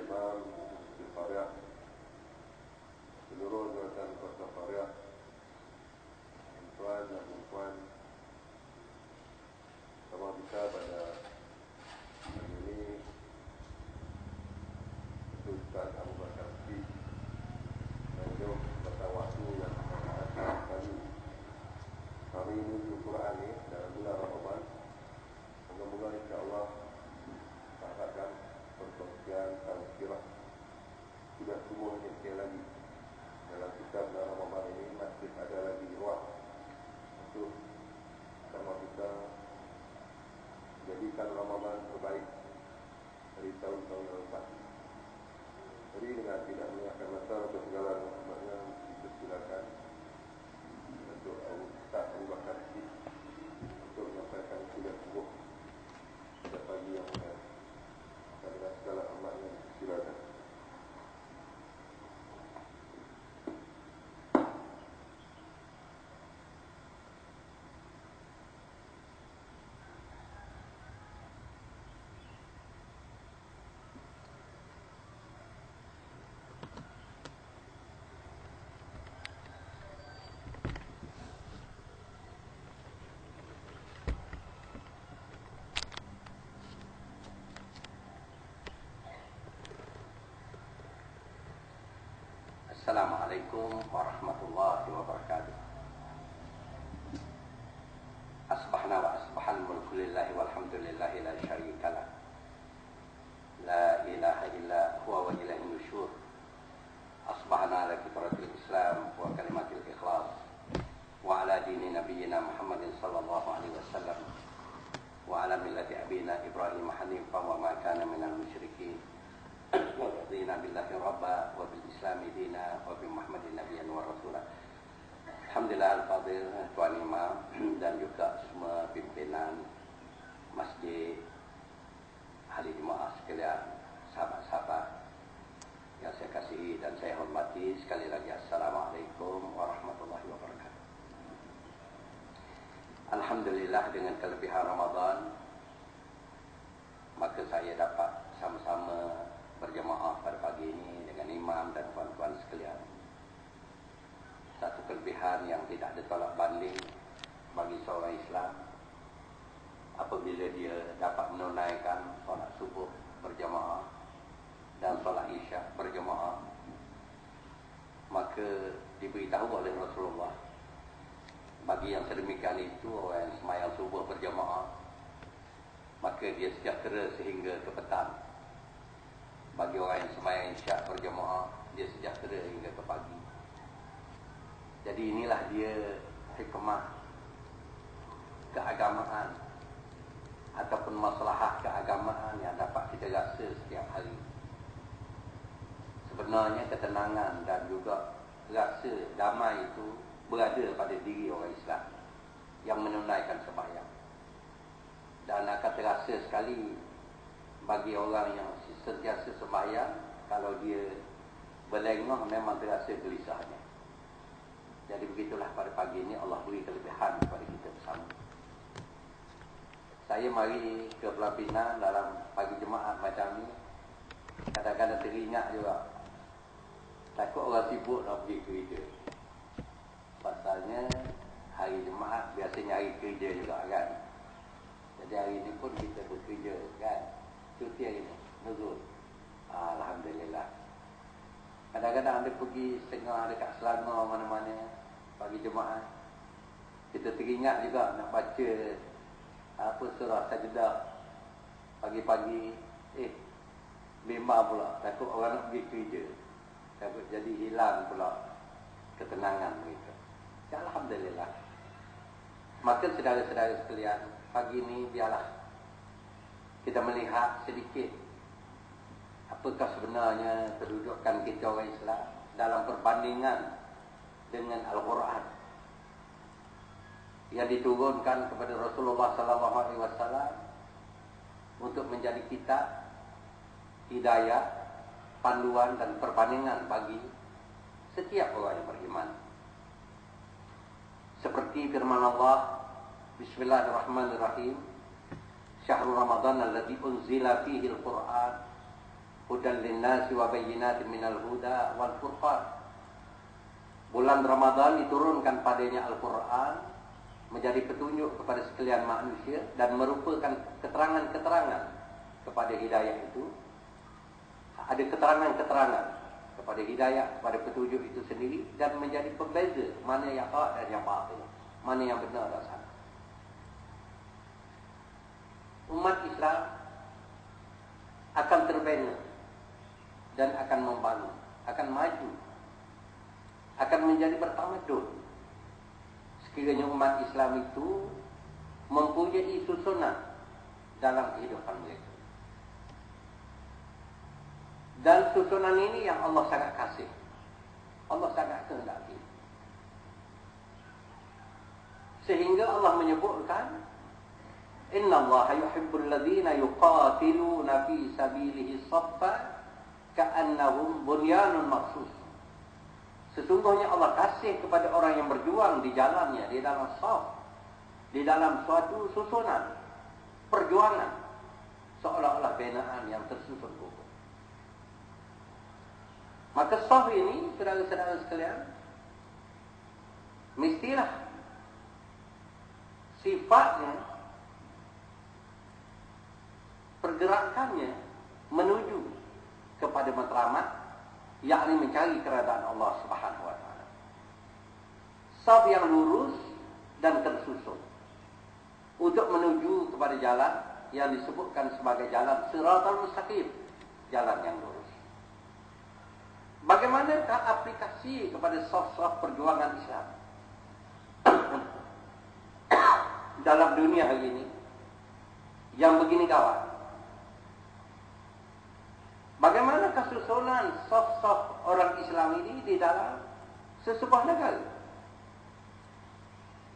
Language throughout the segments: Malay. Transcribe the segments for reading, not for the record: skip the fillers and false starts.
Imam di Faryah, seluruh jawatan Kota Faryah, tuan dan puan, sama kita pada hari ini itu Ustaz Abu Bakar Siddiq menunjuk tentang waktu yang sangat sekali kami menuju Quran ini dalam bulan Ramadan. Moga-moga insyaAllah sahabatkan perkongsian tazkirah tidak semuanya sekali lagi dalam kitab bulan Ramadan ini masih ada lagi ruang untuk sama kita jadikan Ramadan terbaik dari tahun-tahun yang lepas. Jadi dengan tidak menyiapkan masa untuk segala makna, dipersilakan untuk Ustaz Abu Bakar Siddiq untuk menyampaikan kuliah subuh pada pagi yang mulia. Dan dengan segala amatnya dipersilakan. Assalamualaikum warahmatullahi wabarakatuh. Asbahna wa asbahal mulku lillahi walhamdulillahi la syarika lah. La ilaha illa huwa wa ilaihi nusyur. Asbahna ala fitratil Islam wa kalimatil ikhlas wa ala dini nabiyyina Muhammadin sallallahu alaihi wasallam wa ala millati abina Ibrahim hanifan wa ma kana minal musyrikin. Radina billahi rabba wa bil islami dina wa bi Muhammadin nabiyyan wa rasulah. Alhamdulillah al-fadhil Tuan Imam dan juga semua pimpinan masjid, ahli jemaah sekalian, sahabat-sahabat yang saya kasihi dan saya hormati, sekali lagi Assalamualaikum warahmatullahi wabarakatuh. Alhamdulillah dengan kelebihan Ramadan maka saya dapat sama-sama berjemaah pada pagi ini dengan imam dan tuan-tuan sekalian. Satu kelebihan yang tidak ada tolak banding bagi seorang Islam apabila dia dapat menunaikan solat subuh berjemaah dan solat isyak berjemaah, maka diberitahu oleh Rasulullah bagi yang sedemikian itu, orang yang sembahyang subuh berjemaah maka dia sejahtera sehingga ke petang. Bagi orang yang sembahyang isyak berjemaah, dia sejahtera hingga ke pagi. Jadi inilah dia hikmah keagamaan ataupun maslahah keagamaan yang dapat kita rasa setiap hari. Sebenarnya ketenangan dan juga rasa damai itu berada pada diri orang Islam yang menunaikan sembahyang. Dan akan terasa sekali bagi orang yang sentiasa sembahyang, kalau dia berlengah memang terasa gelisahnya. Jadi begitulah pada pagi ini Allah beri kelebihan kepada kita bersama. Saya mari ke pelapisian dalam pagi Jumaat macam ni, kadang-kadang teringat juga, takut orang sibuk nak pergi kerja. Pasalnya hari Jumaat biasanya hari kerja juga kan. Jadi hari ini pun kita bekerja kan, cuti hari ini nurul. Alhamdulillah. Kadang-kadang ada pergi setengah dekat Selangor mana-mana pagi Jumaat, kita teringat juga nak baca apa surah Sajdah pagi-pagi. Bimbang pula, takut orang nak pergi kerja, takut jadi hilang pula ketenangan mereka. Ya, Alhamdulillah. Maka saudara-saudara sekalian, pagi ini biarlah kita melihat sedikit apakah sebenarnya kedudukan kita orang Islam dalam perbandingan dengan Al-Quran yang diturunkan kepada Rasulullah SAW untuk menjadi kitab hidayah, panduan dan perbandingan bagi setiap orang yang beriman. Seperti firman Allah, Bismillahirrahmanirrahim, Syahrul Ramadan alladzi unzila fihi al-Qur'an Hudan linnasi wa bayyinatin minal huda wal furqan. Bulan Ramadan diturunkan padanya Al-Quran menjadi petunjuk kepada sekalian manusia dan merupakan keterangan-keterangan kepada hidayah itu. Ada keterangan-keterangan kepada hidayah, kepada petunjuk itu sendiri, dan menjadi pembeza mana yang hak dan yang batil, mana yang benar dan salah. Umat Islam akan terbina dan akan membangun, akan maju, akan menjadi bertamadun sekiranya umat Islam itu mempunyai susunan dalam kehidupan mereka. Dan susunan ini yang Allah sangat kasih, Allah sangat kehendaki, sehingga Allah menyebutkan innallaha yuhibbul ladzina yuqatiluna fi sabilihi shaffa ka'annahum bunyanun marsus. Sesungguhnya Allah kasih kepada orang yang berjuang di jalannya, di dalam shaf, di dalam suatu susunan perjuangan, seolah-olah binaan yang tersusun kokoh. Maka shaf ini, saudara-saudara sekalian, mestilah sifatnya, pergerakannya menuju kepada matlamat, yakni mencari keredaan Allah Subhanahu wa taala. Shaf yang lurus dan tersusun untuk menuju kepada jalan yang disebutkan sebagai jalan Shiratal Mustaqim, jalan yang lurus. Bagaimanakah aplikasi kepada shaf-shaf perjuangan Islam dalam dunia hari ini yang begini gawat? Bagaimanakah susunan shaf-shaf orang Islam ini di dalam sesebuah negara?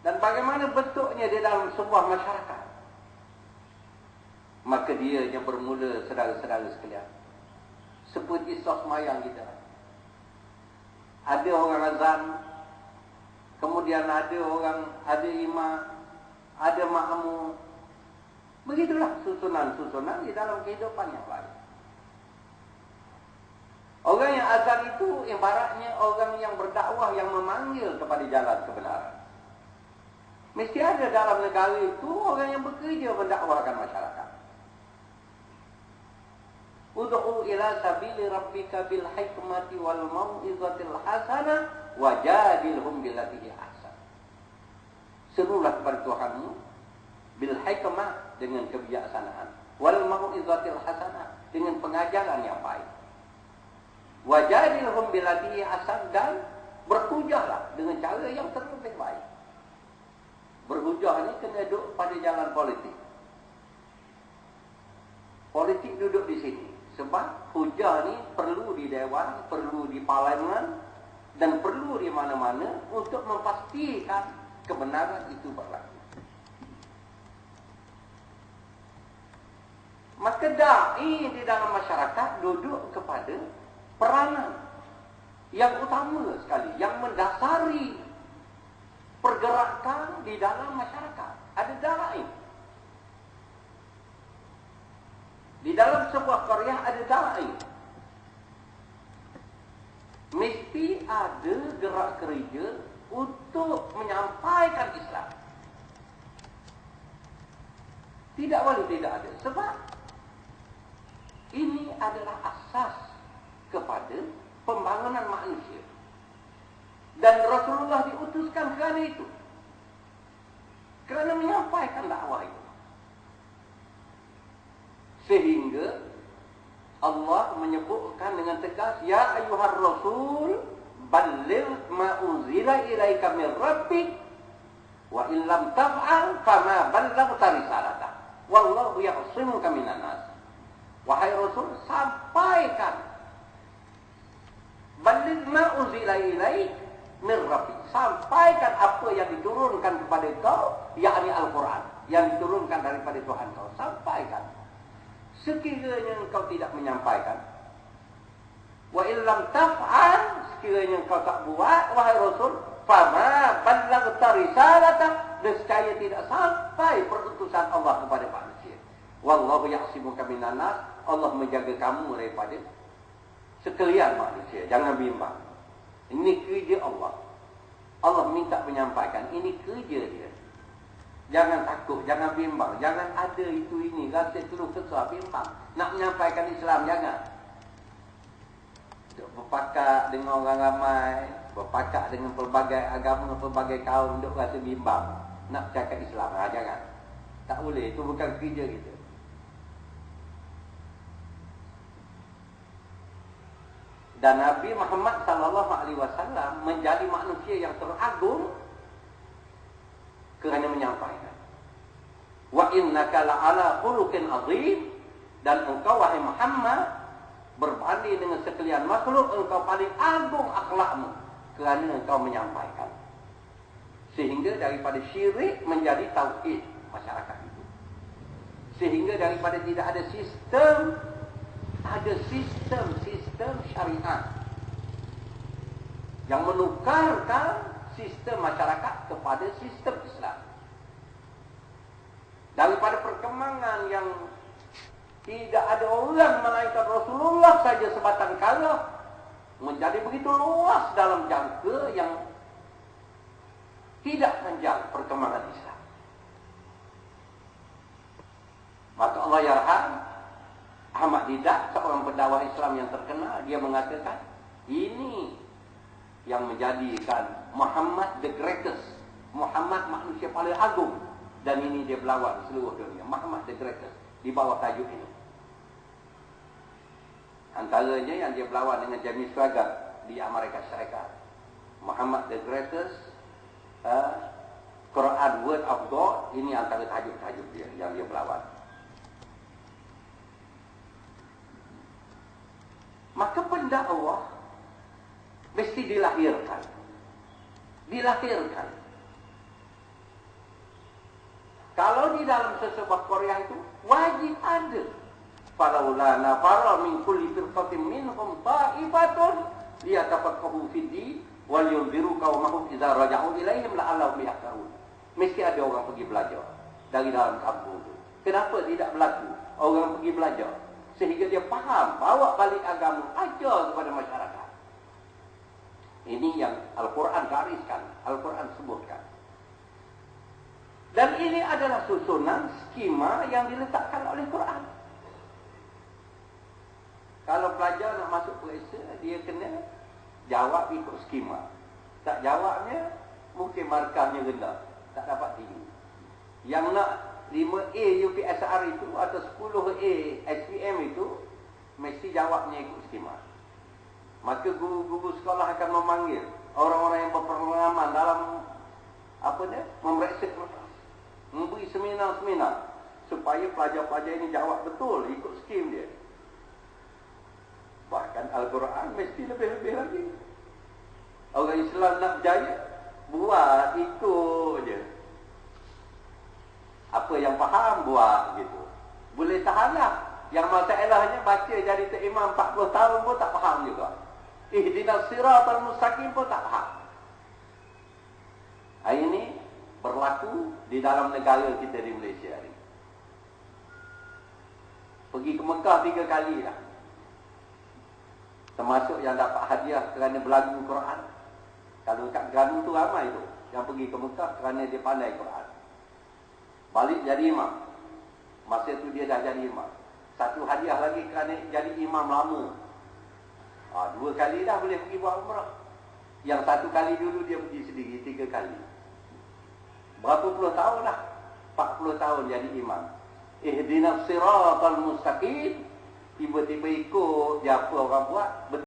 Dan bagaimana bentuknya di dalam sebuah masyarakat? Maka dia yang bermula, saudara-saudara sekalian, seperti shaf mayang kita. Ada orang azan, kemudian ada imam, ada makmum. Begitulah susunan-susunan di dalam kehidupan yang lain. Orang yang azan itu ibaratnya orang yang berdakwah, yang memanggil kepada jalan kebenaran. Mesti ada dalam negara itu orang yang bekerja mendakwahkan masyarakat. Ud'u ila sabili rabbika bil hikmati wal mau'izatil hasanah wajadilhum billati hi ahsan. Serulah kepada Tuhanmu bil hikmah, dengan kebijaksanaan, wal mau'izatil hasanah, dengan pengajaran yang baik. Wajadilhum billati hi ahsan, dan berhujahlah dengan cara yang terlebih baik. Berhujah ni kena duduk pada jalan politik. Politik duduk di sini. Sebab hujah ni perlu di dewan, perlu di parlimen, dan perlu di mana-mana untuk memastikan kebenaran itu berlaku. Maka da'i di dalam masyarakat duduk kepada peranan yang utama sekali, yang mendasari pergerakan di dalam masyarakat. Ada da'i. Di dalam sebuah qaryah ada da'i. Mesti ada gerak kerja untuk menyampaikan Islam. Tidak boleh tidak ada. Sebab ini adalah asas kepada pembangunan manusia. Dan Rasulullah diutuskan kerana itu. Kerana menyampaikan dakwah itu. Sehingga Allah menyebutkan dengan tegas, ya ayyuhar rasul balligh ma unzila ilaika min rabbik wa in lam taf'al fama ballaghta risalatah wallahu ya'simuka minan nas. Wahai rasul, sampaikan, balligh ma unzila ilaik min rabbik, sampaikan apa yang diturunkan kepada kau, yakni Al-Quran, yang diturunkan daripada Tuhan kau, sampaikan. Sekiranya engkau tidak menyampaikan, wa illam taf'al, sekiranya engkau tak buat, wahai Rasul, fama ballaghta risalatah, nescaya tidak sampai perutusan Allah kepada manusia. Wallahu ya'simuka minan nas. Allah menjaga kamu daripada sekalian manusia. Jangan bimbang. Ini kerja Allah. Allah minta menyampaikan. Ini kerja dia. Jangan takut, jangan bimbang. Jangan ada itu ini. Rasa keluh kesah, bimbang. Nak menyampaikan Islam, jangan. Berpakat dengan orang ramai. Berpakat dengan pelbagai agama, pelbagai kaum. Untuk rasa bimbang. Nak cakap Islam. Jangan. Tak boleh. Itu bukan kerja kita. Dan Nabi Muhammad SAW menjadi manusia yang teragung kerana menyampaikan. Wa innaka la'ala khuluqin azim, dan engkau wahai Muhammad berbanding dengan sekalian makhluk engkau paling agung akhlakmu kerana engkau menyampaikan. Sehingga daripada syirik menjadi tauhid masyarakat itu. Sehingga daripada tidak ada sistem, ada sistem syariat yang menukarkan sistem masyarakat kepada sistem Islam. Daripada perkembangan yang tidak ada orang melainkan Rasulullah saja sebatang kala, menjadi begitu luas dalam jangka yang tidak panjang perkembangan Islam. Maka Allah yarham Ahmad Didat, seorang pendakwah Islam yang terkenal, dia mengatakan ini yang menjadikan Muhammad the greatest, Muhammad manusia paling agung, dan ini dia berlawan seluruh dunia. Muhammad the greatest di bawah tajuk ini. Antaranya yang dia berlawan dengan James Swagger di Amerika Syarikat. Muhammad the greatest, Quran Word of God, ini antara tajuk-tajuk dia yang dia berlawan. Maka pendakwah mesti dilahirkan. Dilahirkan. Kalau di dalam sesebuah Korea itu wajib ada. Falaula nafara min kulli firqatin minhum ta'ifatun liyatafaqahu fid din wal yunziru qaumahum idza raja'u ilaihim la'allahum yahtadun. Mesti ada orang pergi belajar dari dalam kampung itu. Kenapa tidak berlaku orang pergi belajar? Sehingga dia faham, bawa balik agama, ajar kepada masyarakat. Ini yang Al-Quran gariskan, Al-Quran sebutkan. Dan ini adalah susunan skema yang diletakkan oleh Quran. Kalau pelajar nak masuk periksa, dia kena jawab ikut skema. Tak jawabnya, mungkin markahnya rendah, tak dapat tinggi. Yang nak 5A UPSR itu atau 10A SPM itu mesti jawabnya ikut skema. Maka guru-guru sekolah akan memanggil orang-orang yang berpengalaman dalam memeriksa kertas, memberi seminar-seminar supaya pelajar-pelajar ini jawab betul ikut skim dia. Bahkan Al-Quran mesti lebih-lebih lagi. Orang Islam nak berjaya, buat ikut je. Apa yang faham buat gitu. Boleh tahanlah. Yang masalahnya baca jadi imam 40 tahun pun tak faham juga. Ihdinas siratal mustaqim pun tak faham. Ini berlaku di dalam negara kita di Malaysia ni. Pergi ke Mekah 3 kali dah. Termasuk yang dapat hadiah kerana berlagu Quran. Kalau kat Terengganu tu ramai tu yang pergi ke Mekah kerana dia pandai Quran. Balik jadi imam. Masa tu dia dah jadi imam. Satu hadiah lagi kerana jadi imam lama. 2 kali dah boleh pergi buat umrah. Yang 1 kali dulu dia pergi sendiri 3 kali. Berapa puluh tahun dah? 40 tahun jadi imam. Ihdinas siratal mustaqim. Tiba-tiba ikut dia apa orang buat.